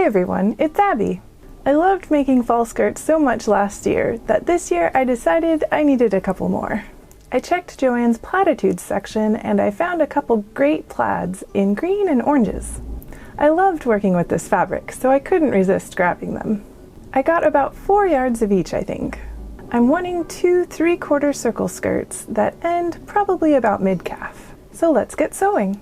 Hey everyone, it's Abby. I loved making fall skirts so much last year that this year I decided I needed a couple more. I checked Joann's Plaiditudes section and I found a couple great plaids in green and oranges. I loved working with this fabric, so I couldn't resist grabbing them. I got about 4 yards of each, I think. I'm wanting 2 3/4 circle skirts that end probably about mid-calf. So let's get sewing.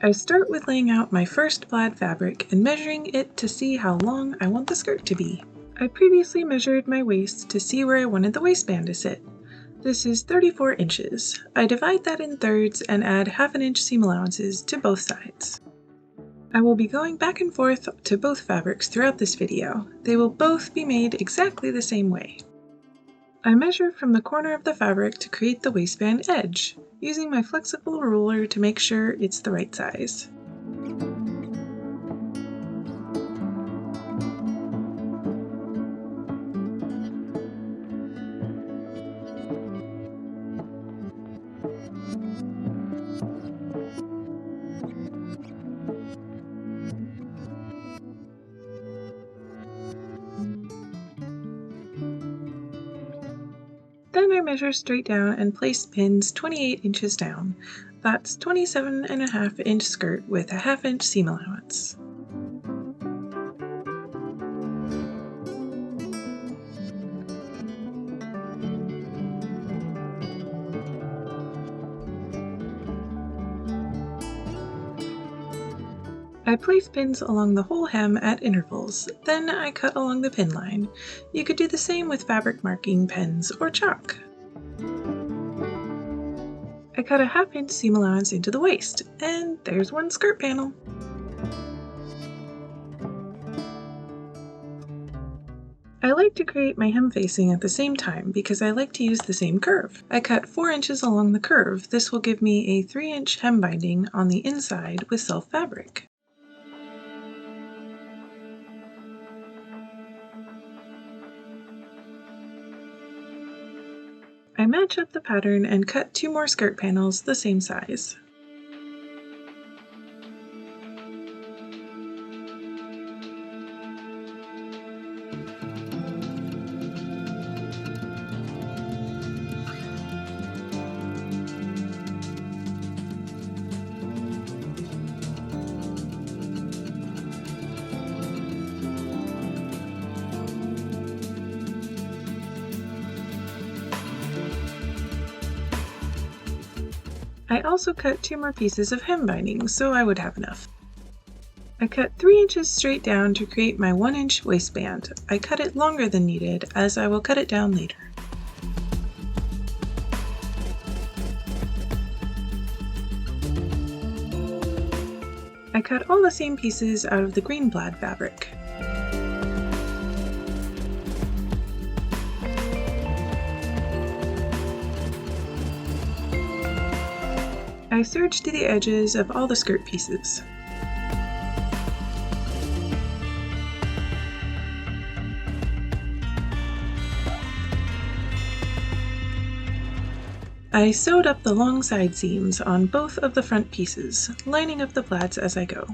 I start with laying out my first plaid fabric and measuring it to see how long I want the skirt to be. I previously measured my waist to see where I wanted the waistband to sit. This is 34 inches. I divide that in thirds and add 1/2 inch seam allowances to both sides. I will be going back and forth to both fabrics throughout this video. They will both be made exactly the same way. I measure from the corner of the fabric to create the waistband edge, using my flexible ruler to make sure it's the right size. Then I measure straight down and place pins 28 inches down. That's 27.5 inch skirt with a 1/2 inch seam allowance. I place pins along the whole hem at intervals, then I cut along the pin line. You could do the same with fabric marking pens or chalk. I cut a 1/2 inch seam allowance into the waist, and there's one skirt panel. I like to create my hem facing at the same time because I like to use the same curve. I cut 4 inches along the curve. This will give me a 3-inch hem binding on the inside with self fabric. I match up the pattern and cut 2 more skirt panels the same size. I also cut 2 more pieces of hem binding, so I would have enough. I cut 3 inches straight down to create my 1-inch waistband. I cut it longer than needed, as I will cut it down later. I cut all the same pieces out of the green plaid fabric. I serged to the edges of all the skirt pieces. I sewed up the long side seams on both of the front pieces, lining up the plaids as I go.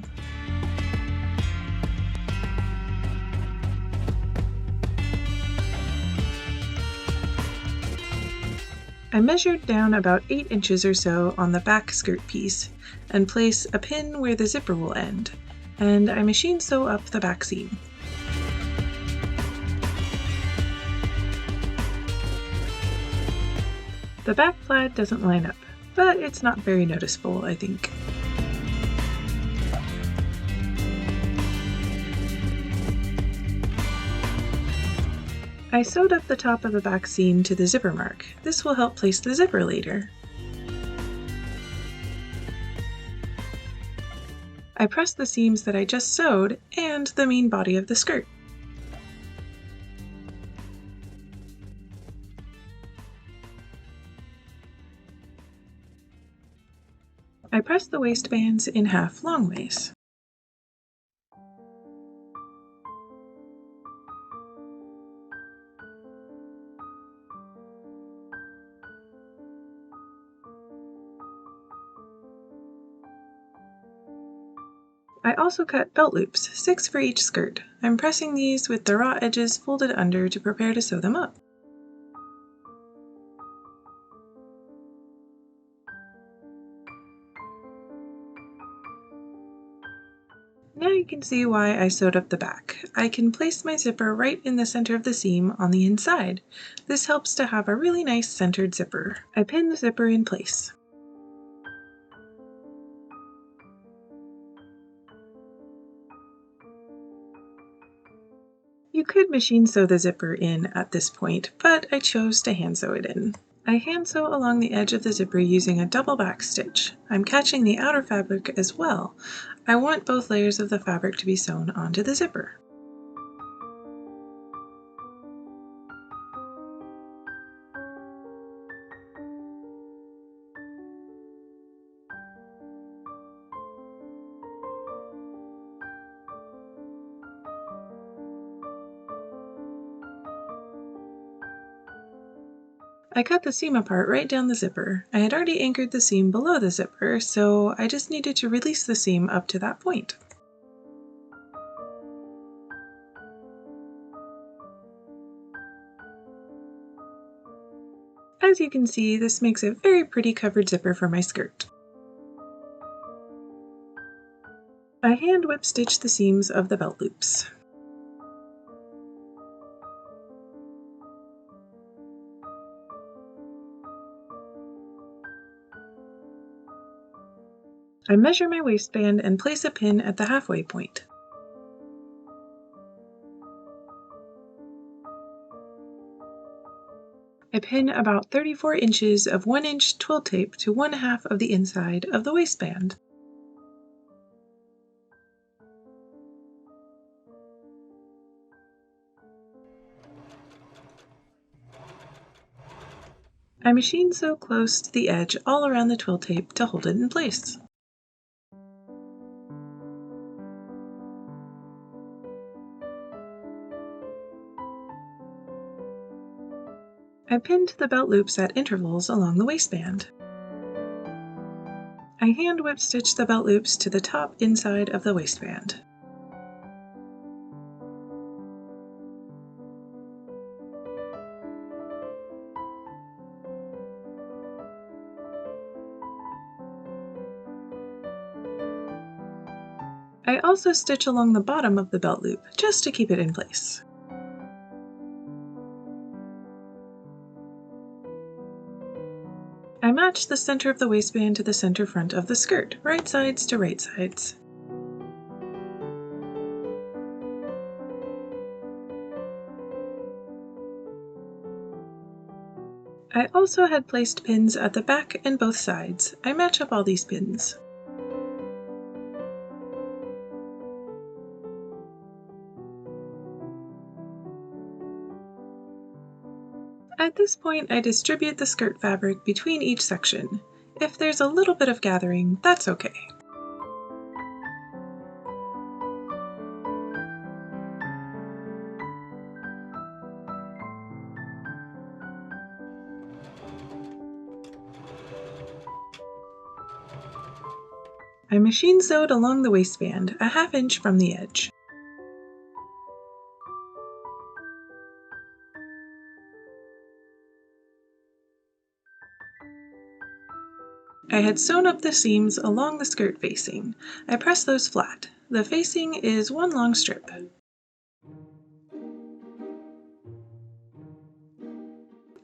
I measured down about 8 inches or so on the back skirt piece and place a pin where the zipper will end, and I machine sew up the back seam. The back plaid doesn't line up, but it's not very noticeable, I think. I sewed up the top of the back seam to the zipper mark. This will help place the zipper later. I press the seams that I just sewed and the main body of the skirt. I press the waistbands in half long ways. I also cut belt loops, 6 for each skirt. I'm pressing these with the raw edges folded under to prepare to sew them up. Now you can see why I sewed up the back. I can place my zipper right in the center of the seam on the inside. This helps to have a really nice centered zipper. I pin the zipper in place. You could machine sew the zipper in at this point, but I chose to hand sew it in. I hand sew along the edge of the zipper using a double back stitch. I'm catching the outer fabric as well. I want both layers of the fabric to be sewn onto the zipper. I cut the seam apart right down the zipper. I had already anchored the seam below the zipper, so I just needed to release the seam up to that point. As you can see, this makes a very pretty covered zipper for my skirt. I hand whip stitch the seams of the belt loops. I measure my waistband and place a pin at the halfway point. I pin about 34 inches of 1-inch twill tape to 1/2 of the inside of the waistband. I machine sew close to the edge all around the twill tape to hold it in place. I pinned the belt loops at intervals along the waistband. I hand whip stitch the belt loops to the top inside of the waistband. I also stitch along the bottom of the belt loop just to keep it in place. I match the center of the waistband to the center front of the skirt, right sides to right sides. I also had placed pins at the back and both sides. I match up all these pins. At this point, I distribute the skirt fabric between each section. If there's a little bit of gathering, that's okay. I machine sewed along the waistband, a 1/2 inch from the edge. I had sewn up the seams along the skirt facing. I press those flat. The facing is one long strip.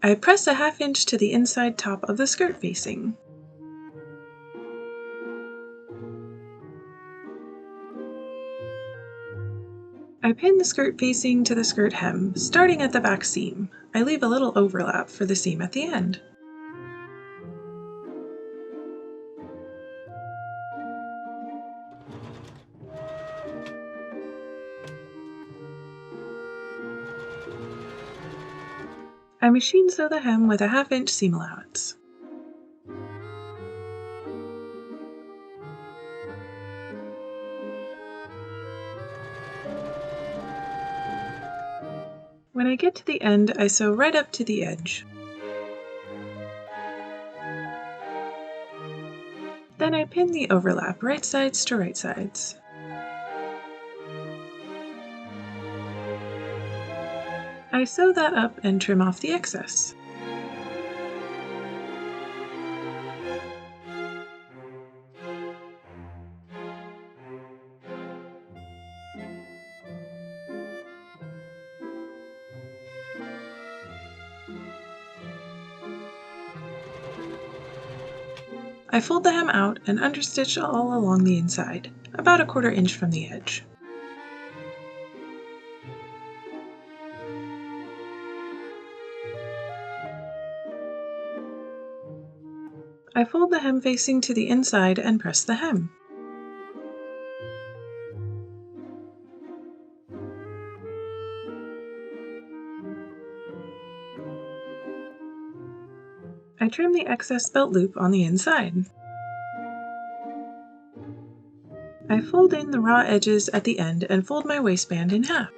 I press a 1/2 inch to the inside top of the skirt facing. I pin the skirt facing to the skirt hem, starting at the back seam. I leave a little overlap for the seam at the end. I machine sew the hem with a 1/2 inch seam allowance. When I get to the end, I sew right up to the edge. Then I pin the overlap right sides to right sides. I sew that up and trim off the excess. I fold the hem out and understitch all along the inside, about 1/4 inch from the edge. I fold the hem facing to the inside and press the hem. I trim the excess belt loop on the inside. I fold in the raw edges at the end and fold my waistband in half.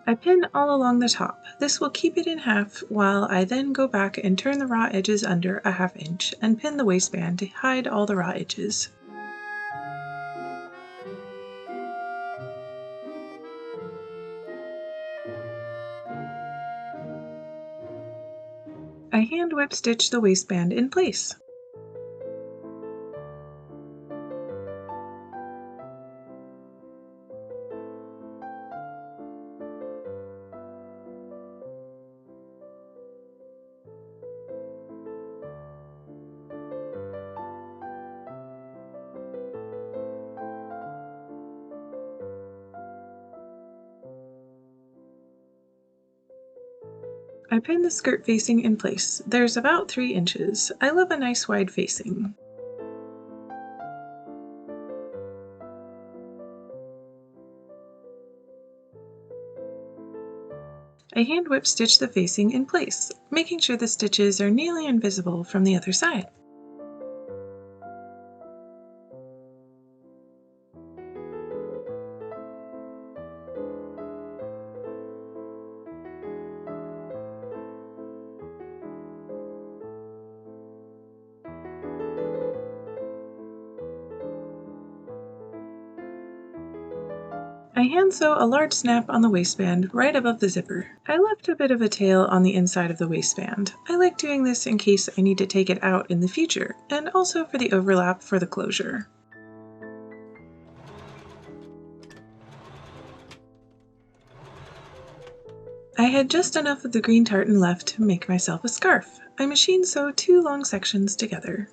I pin all along the top. This will keep it in half while I then go back and turn the raw edges under 1/2 inch and pin the waistband to hide all the raw edges. I hand whip stitch the waistband in place. I pin the skirt facing in place. There's about 3 inches. I love a nice wide facing. I hand whip stitch the facing in place, making sure the stitches are nearly invisible from the other side. I hand sew a large snap on the waistband right above the zipper. I left a bit of a tail on the inside of the waistband. I like doing this in case I need to take it out in the future, and also for the overlap for the closure. I had just enough of the green tartan left to make myself a scarf. I machine sew 2 long sections together.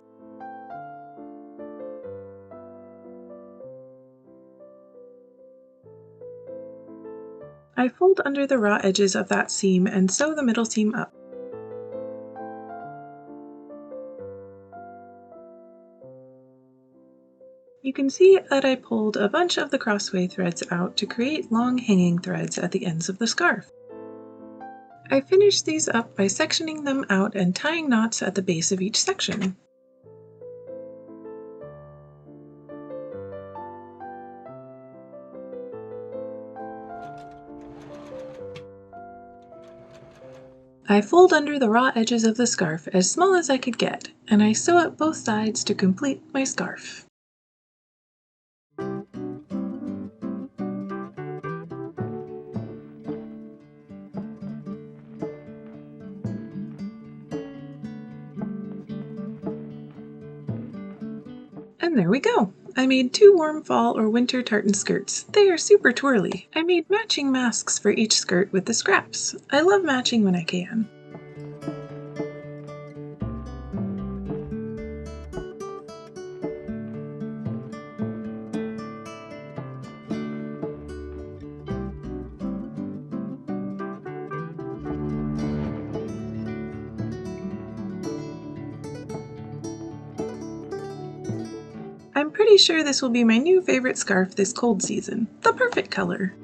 I fold under the raw edges of that seam and sew the middle seam up. You can see that I pulled a bunch of the crossway threads out to create long hanging threads at the ends of the scarf. I finished these up by sectioning them out and tying knots at the base of each section. I fold under the raw edges of the scarf as small as I could get, and I sew up both sides to complete my scarf. And there we go! I made 2 warm fall or winter tartan skirts. They are super twirly. I made matching masks for each skirt with the scraps. I love matching when I can. I'm pretty sure this will be my new favorite scarf this cold season. The perfect color!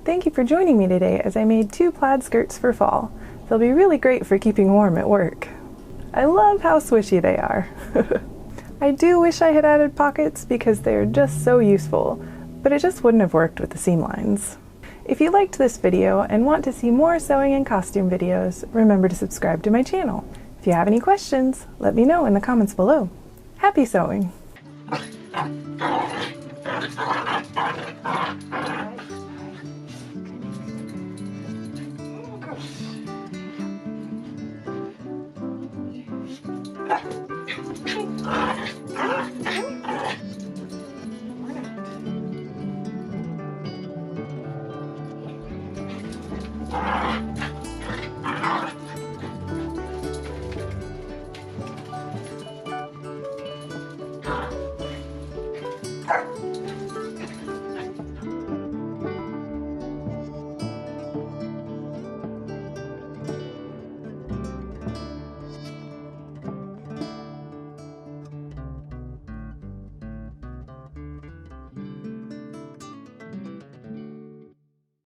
Thank you for joining me today as I made 2 plaid skirts for fall. They'll be really great for keeping warm at work. I love how swishy they are. I do wish I had added pockets because they are just so useful, but it just wouldn't have worked with the seam lines. If you liked this video and want to see more sewing and costume videos, remember to subscribe to my channel. If you have any questions, let me know in the comments below. Happy sewing!